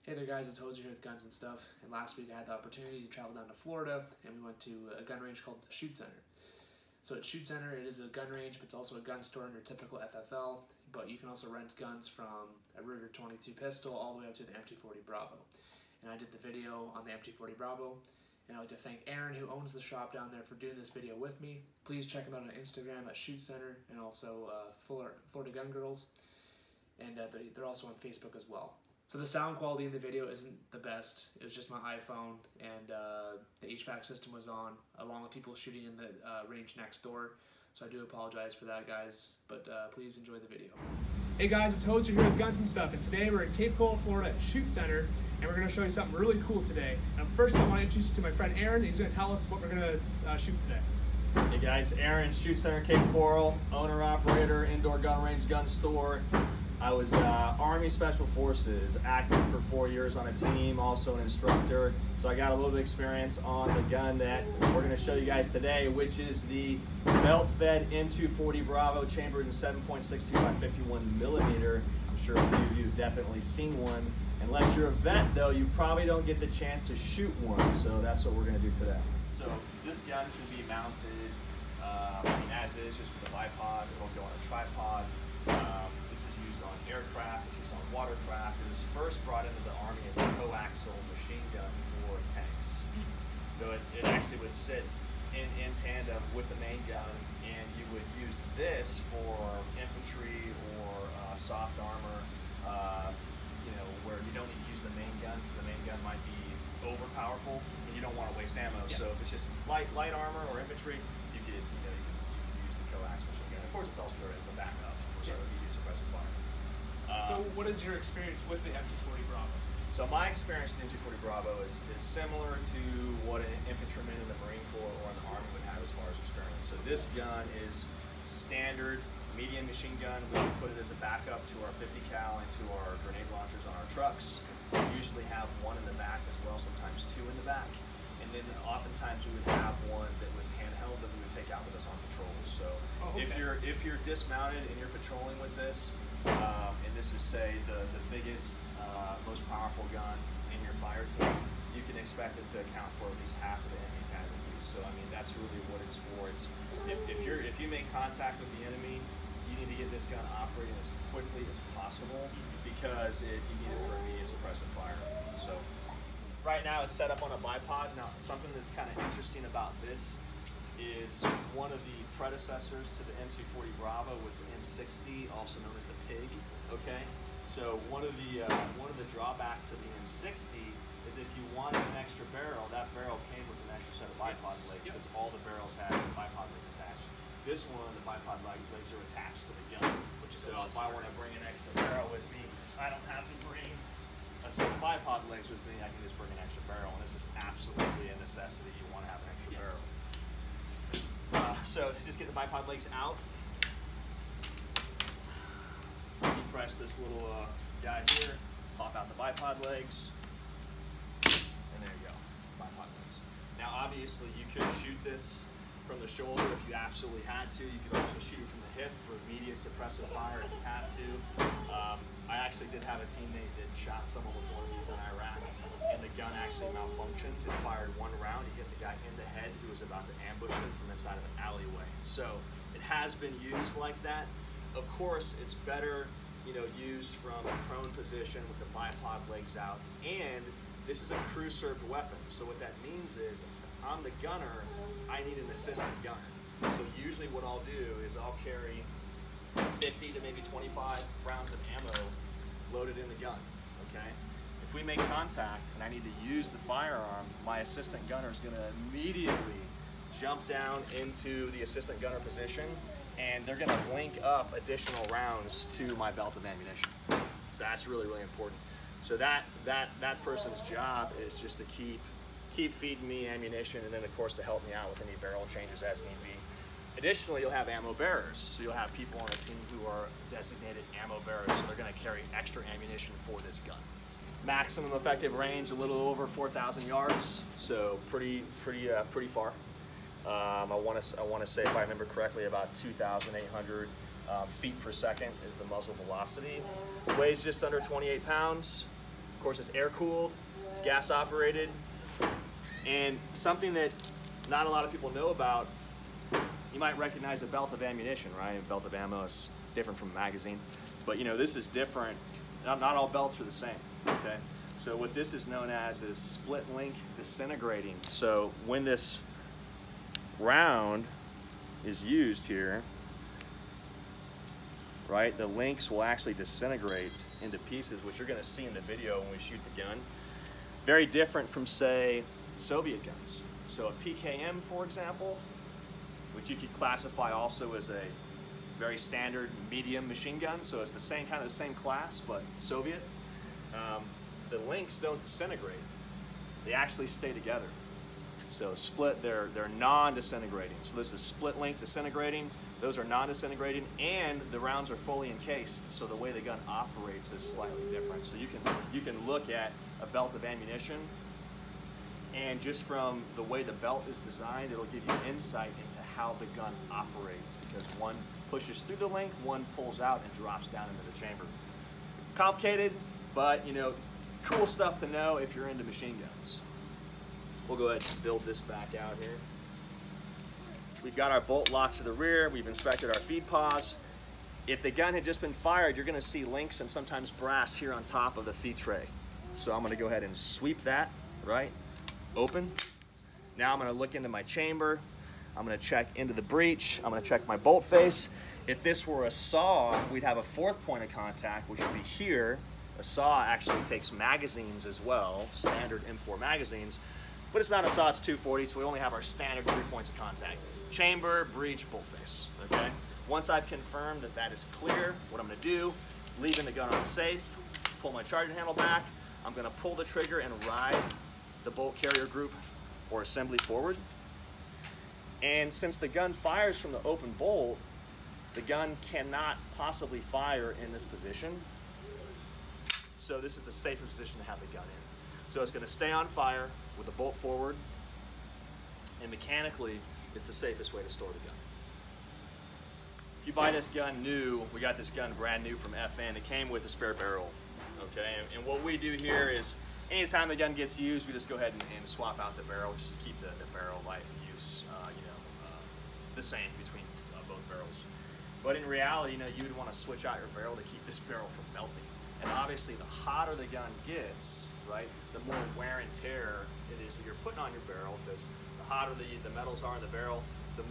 Hey there guys, it's Hosier here with Guns and Stuff, and last week I had the opportunity to travel down to Florida and we went to a gun range called the Shoot Center. So at Shoot Center, it is a gun range, but it's also a gun store under typical FFL, but you can also rent guns from a Ruger 22 pistol all the way up to the M240 Bravo. And I did the video on the M240 Bravo, and I'd like to thank Aaron, who owns the shop down there, for doing this video with me. Please check him out on Instagram at Shoot Center, and also Florida Gun Girls, and they're also on Facebook as well. So the sound quality in the video isn't the best. It was just my iPhone, and the HVAC system was on, along with people shooting in the range next door. So I do apologize for that, guys, but please enjoy the video. Hey guys, it's Hosier here with Guns and Stuff, and today we're in Cape Coral, Florida at Shoot Center, and we're going to show you something really cool today. First, I want to introduce you to my friend Aaron. He's going to tell us what we're going to shoot today. Hey guys, Aaron, Shoot Center, Cape Coral, owner-operator, indoor gun range, gun store. I was Army Special Forces, active for 4 years on a team, also an instructor. So I got a little bit of experience on the gun that we're going to show you guys today, which is the belt-fed M240 Bravo, chambered in 7.62 by 51 millimeter. I'm sure a few of you have definitely seen one. Unless you're a vet, though, you probably don't get the chance to shoot one. So that's what we're going to do today. So this gun can be mounted as is, just with a bipod. It'll go on a tripod. This is used on aircraft, it's used on watercraft. It was first brought into the Army as a coaxial machine gun for tanks. So it actually would sit in tandem with the main gun, and you would use this for infantry or soft armor, where you don't need to use the main gun, because the main gun might be overpowerful and you don't want to waste ammo. Yes. So if it's just light armor or infantry, you can use the coax machine gun. Of course, it's also there as a backup for immediate suppressive fire. So what is your experience with the M240 Bravo? So my experience with the M240 Bravo is similar to what an infantryman in the Marine Corps or in the Army would have as far as experience. So this gun is standard medium machine gun. We can put it as a backup to our 50 cal and to our grenade launchers on our trucks. We usually have one in the back as well, sometimes two in the back. And then oftentimes we would have one that was handheld that we would take out with us on patrols. So if you're dismounted and you're patrolling with this, and this is, say, the biggest, most powerful gun in your fire team, you can expect it to account for at least half of the enemy casualties. So I mean, that's really what it's for. It's if you make contact with the enemy, you need to get this gun operating as quickly as possible, because you need it for immediate suppressive fire. So right now it's set up on a bipod. Now something that's kind of interesting about this is one of the predecessors to the M240 Bravo was the M60, also known as the Pig. Okay, so one of the drawbacks to the M60 is if you wanted an extra barrel, that barrel came with an extra set of bipod legs, because all the barrels had bipod legs attached. This one, the bipod legs are attached to the gun, which is so if I want to bring an extra barrel with me, I don't have to bring a set of bipod legs with me. I can just bring an extra barrel, and this is absolutely a necessity. You want to have an extra barrel. So just get the bipod legs out. Depress this little guy here, pop out the bipod legs, and there you go, bipod legs. Now obviously you could shoot this from the shoulder if you absolutely had to. You could also shoot it from the hip for immediate suppressive fire if you have to. I actually did have a teammate that shot someone with one of these in Iraq, and the gun actually malfunctioned. It fired one round. He hit the guy in the head who was about to ambush him from inside of an alleyway. So it has been used like that. Of course, it's better, used from a prone position with the bipod legs out. And this is a crew-served weapon. So what that means is, if I'm the gunner, I need an assistant gunner. So usually what I'll do is I'll carry 50 to maybe 25 rounds of ammo loaded in the gun, okay? If we make contact and I need to use the firearm, my assistant gunner is gonna immediately jump down into the assistant gunner position, and they're gonna link up additional rounds to my belt of ammunition. So that's really, really important. So that person's job is just to keep feeding me ammunition, and then of course to help me out with any barrel changes as need be. Additionally, you'll have ammo bearers. So you'll have people on the team who are designated ammo bearers, so they're gonna carry extra ammunition for this gun. Maximum effective range, a little over 4,000 yards, so pretty far. I want to say, if I remember correctly, about 2,800 feet per second is the muzzle velocity. Weighs just under 28 pounds. Of course, it's air cooled, it's gas operated, and something that not a lot of people know about, you might recognize a belt of ammunition, right? A belt of ammo is different from a magazine, but you know, this is different. Not all belts are the same, okay? So what this is known as is split link disintegrating. So when this round is used here, right, the links will actually disintegrate into pieces, which you're gonna see in the video when we shoot the gun. Very different from, say, Soviet guns. So a PKM, for example, which you could classify also as a very standard medium machine gun. So it's the same, kind of the same class, but Soviet. The links don't disintegrate. They actually stay together. So split, they're non-disintegrating. So this is split link disintegrating. Those are non-disintegrating, and the rounds are fully encased. So the way the gun operates is slightly different. So you can look at a belt of ammunition, and just from the way the belt is designed, it'll give you insight into how the gun operates, because one pushes through the link, one pulls out and drops down into the chamber. Complicated, but you know, cool stuff to know if you're into machine guns. We'll go ahead and build this back out here. We've got our bolt locked to the rear. We've inspected our feed paws. If the gun had just been fired, you're gonna see links and sometimes brass here on top of the feed tray. So I'm gonna go ahead and sweep that, right? Open. Now I'm gonna look into my chamber. I'm gonna check into the breech. I'm gonna check my bolt face. If this were a saw, we'd have a fourth point of contact, which would be here. A saw actually takes magazines as well, standard M4 magazines, but it's not a saw, it's 240, so we only have our standard 3 points of contact. Chamber, breech, bolt face, okay? Once I've confirmed that that is clear, what I'm gonna do, leaving the gun on safe, pull my charging handle back, I'm gonna pull the trigger and ride the bolt carrier group or assembly forward. And since the gun fires from the open bolt, the gun cannot possibly fire in this position. So this is the safest position to have the gun in. So it's gonna stay on fire with the bolt forward, and mechanically, it's the safest way to store the gun. If you buy this gun new, we got this gun brand new from FN, it came with a spare barrel, okay? And what we do here is, anytime the gun gets used, we just go ahead and swap out the barrel just to keep the barrel life and use, the same between both barrels. But in reality, you would want to switch out your barrel to keep this barrel from melting. And obviously, the hotter the gun gets, right, the more wear and tear it is that you're putting on your barrel, because the hotter the metals are in the barrel, the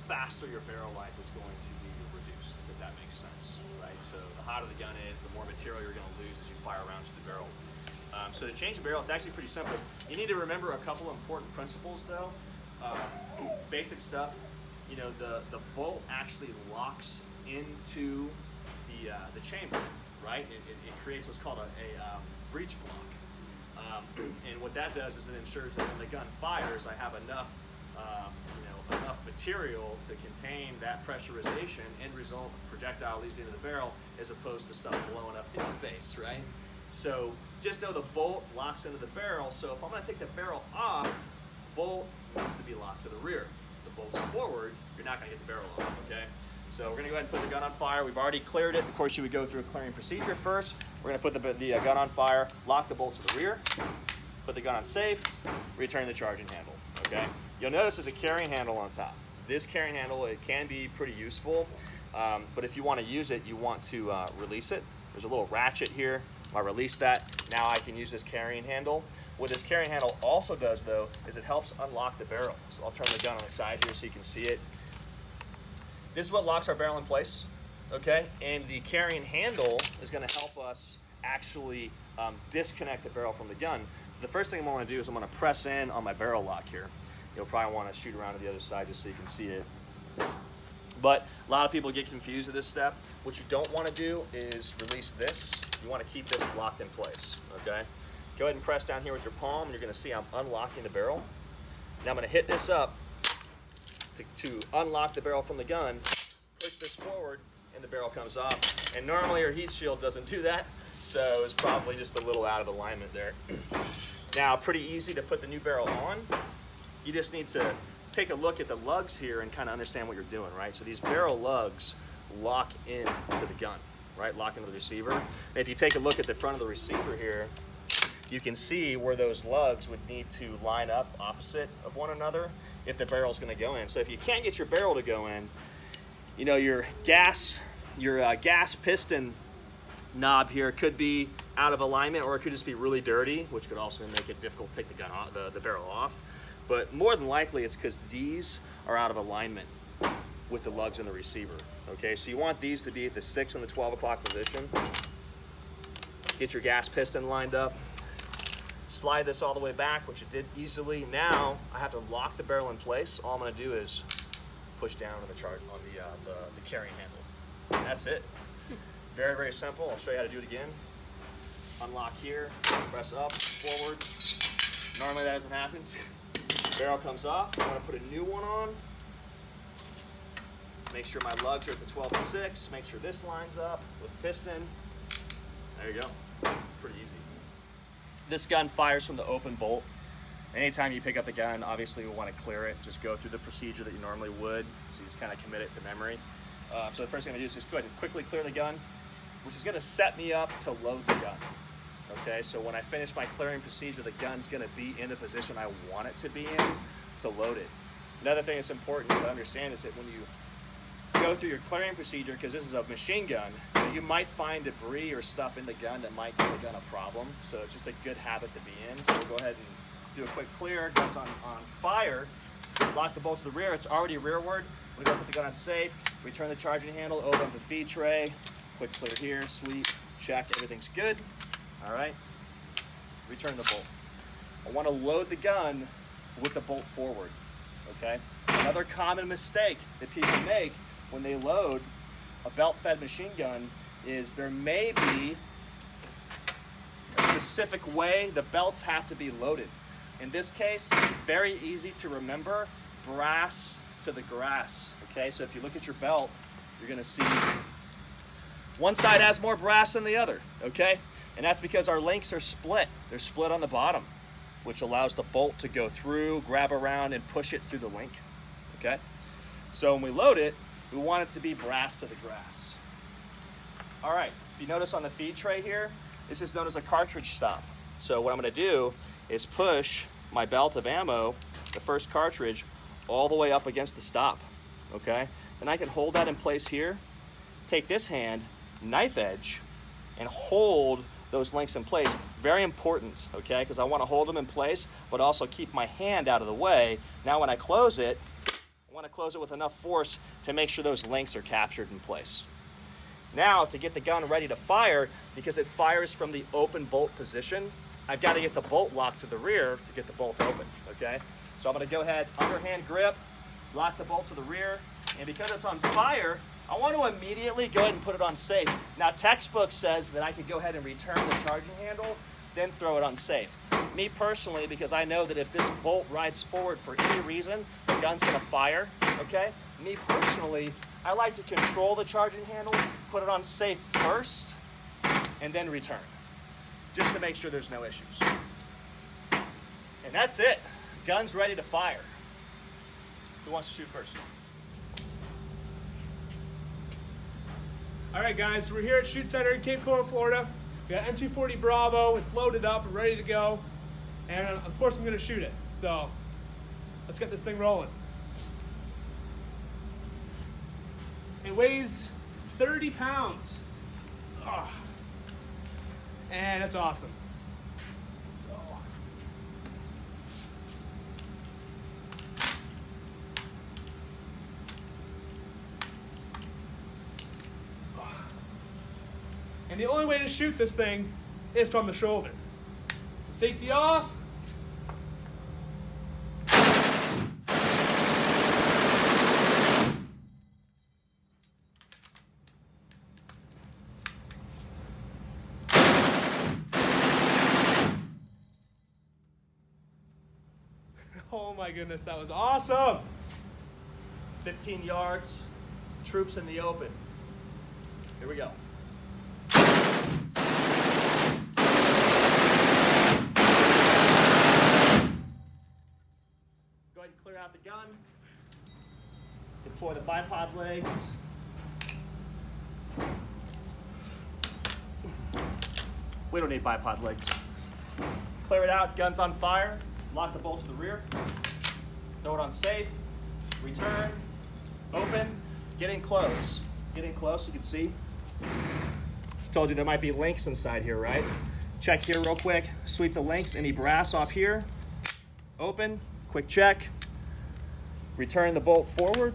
faster your barrel life is going to be reduced, if that makes sense, right? So the hotter the gun is, the more material you're going to lose as you fire rounds to the barrel. So to change the barrel, it's actually pretty simple. You need to remember a couple important principles, though. Basic stuff. The bolt actually locks into the chamber, right? It creates what's called a breech block. And what that does is it ensures that when the gun fires, I have enough material to contain that pressurization. End result, projectile leaves into the barrel, as opposed to stuff blowing up in the face, right? So just know the bolt locks into the barrel. So if I'm going to take the barrel off, bolt needs to be locked to the rear. If the bolt's forward, you're not going to get the barrel off, okay? So we're going to go ahead and put the gun on fire. We've already cleared it. Of course, you would go through a clearing procedure first. We're going to put the gun on fire, lock the bolt to the rear, put the gun on safe, return the charging handle, okay? You'll notice there's a carrying handle on top. This carrying handle, it can be pretty useful, but if you want to use it, you want to release it. There's a little ratchet here. I release that. Now I can use this carrying handle. What this carrying handle also does, though, is it helps unlock the barrel. So I'll turn the gun on the side here so you can see it. This is what locks our barrel in place, okay? And the carrying handle is going to help us actually disconnect the barrel from the gun. So the first thing I'm going to do is I'm going to press in on my barrel lock here. You'll probably want to shoot around to the other side just so you can see it. But a lot of people get confused at this step. What you don't want to do is release this. You want to keep this locked in place, okay? Go ahead and press down here with your palm, and you're going to see I'm unlocking the barrel. Now I'm going to hit this up to unlock the barrel from the gun, push this forward, and the barrel comes off. And normally your heat shield doesn't do that, so it's probably just a little out of alignment there. Now, pretty easy to put the new barrel on. You just need to take a look at the lugs here and kind of understand what you're doing, right? So these barrel lugs lock in to the gun, right? Lock into the receiver. And if you take a look at the front of the receiver here, you can see where those lugs would need to line up opposite of one another if the barrel's going to go in. So if you can't get your barrel to go in, you know, your gas piston knob here could be out of alignment, or it could just be really dirty, which could also make it difficult to take the gun off, the barrel off. But more than likely, it's because these are out of alignment with the lugs in the receiver. Okay, so you want these to be at the 6 and the 12 o'clock position. Get your gas piston lined up. Slide this all the way back, which it did easily. Now I have to lock the barrel in place. All I'm going to do is push down on the the carrying handle. And that's it. Very, very simple. I'll show you how to do it again. Unlock here, press up, forward. Normally that doesn't happen. Barrel comes off. I want to put a new one on. Make sure my lugs are at the 12 and 6. Make sure this lines up with the piston. There you go. Pretty easy. This gun fires from the open bolt. Anytime you pick up the gun, obviously we want to clear it. Just go through the procedure that you normally would. So you just kind of commit it to memory. So the first thing I'm going to do is just go ahead and quickly clear the gun, which is going to set me up to load the gun. Okay, so when I finish my clearing procedure, the gun's going to be in the position I want it to be in to load it. Another thing that's important to understand is that when you go through your clearing procedure, because this is a machine gun, you might find debris or stuff in the gun that might give the gun a problem. So it's just a good habit to be in. So we'll go ahead and do a quick clear. Gun's on fire. Lock the bolt to the rear. It's already rearward. We go put the gun on safe. Return the charging handle over on the feed tray. Quick clear here. Sweet. Check. Everything's good. All right. Return the bolt. I want to load the gun with the bolt forward. Okay. Another common mistake that people make when they load a belt-fed machine gun is there may be a specific way the belts have to be loaded. In this case, very easy to remember, brass to the grass. Okay, so if you look at your belt, you're gonna see one side has more brass than the other, okay? And that's because our links are split. They're split on the bottom, which allows the bolt to go through, grab around, and push it through the link, okay? So when we load it, we want it to be brass to the grass. All right, if you notice on the feed tray here, this is known as a cartridge stop. So what I'm gonna do is push my belt of ammo, the first cartridge, all the way up against the stop, okay? Then I can hold that in place here, take this hand, knife edge, and hold those links in place. Very important, okay? Because I wanna hold them in place, but also keep my hand out of the way. Now when I close it, I want to close it with enough force to make sure those links are captured in place. Now, to get the gun ready to fire, because it fires from the open bolt position, I've got to get the bolt locked to the rear to get the bolt open, okay? So I'm going to go ahead, underhand grip, lock the bolt to the rear, and because it's on fire, I want to immediately go ahead and put it on safe. Now, textbook says that I could go ahead and return the charging handle, then throw it on safe. Me personally, because I know that if this bolt rides forward for any reason, the gun's gonna fire, okay? Me personally, I like to control the charging handle, put it on safe first, and then return, just to make sure there's no issues. And that's it. Gun's ready to fire. Who wants to shoot first? All right, guys, we're here at Shoot Center in Cape Coral, Florida. We got M240 Bravo. It's loaded up and ready to go. And of course, I'm going to shoot it. So let's get this thing rolling. It weighs 30 pounds. Oh. And that's awesome. So. And the only way to shoot this thing is from the shoulder. So safety off. Oh my goodness, that was awesome. 15 yards, troops in the open. Here we go. Go ahead and clear out the gun. Deploy the bipod legs. We don't need bipod legs. Clear it out, gun's on fire. Lock the bolt to the rear. Throw it on safe. Return. Open. Getting close. Getting close, you can see. Told you there might be links inside here, right? Check here real quick. Sweep the links, any brass off here. Open, quick check. Return the bolt forward.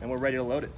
And we're ready to load it.